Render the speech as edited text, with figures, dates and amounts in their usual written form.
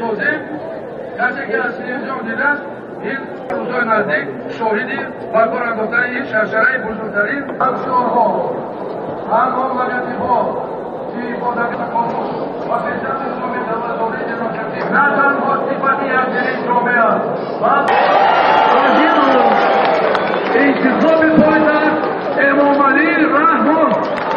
توضیح کسی که از اینجا دیده است این روزهای نزدیک شاهدی برپا انداختن این شرشره بزرگترین افشارها هر مملکت‌ها که با دقیق خاموش و پیشت اسلامی دولت‌داری جناب کردیم نه تنها صفتی از این جامعه است انتخاب پایتخت امام علی رحمه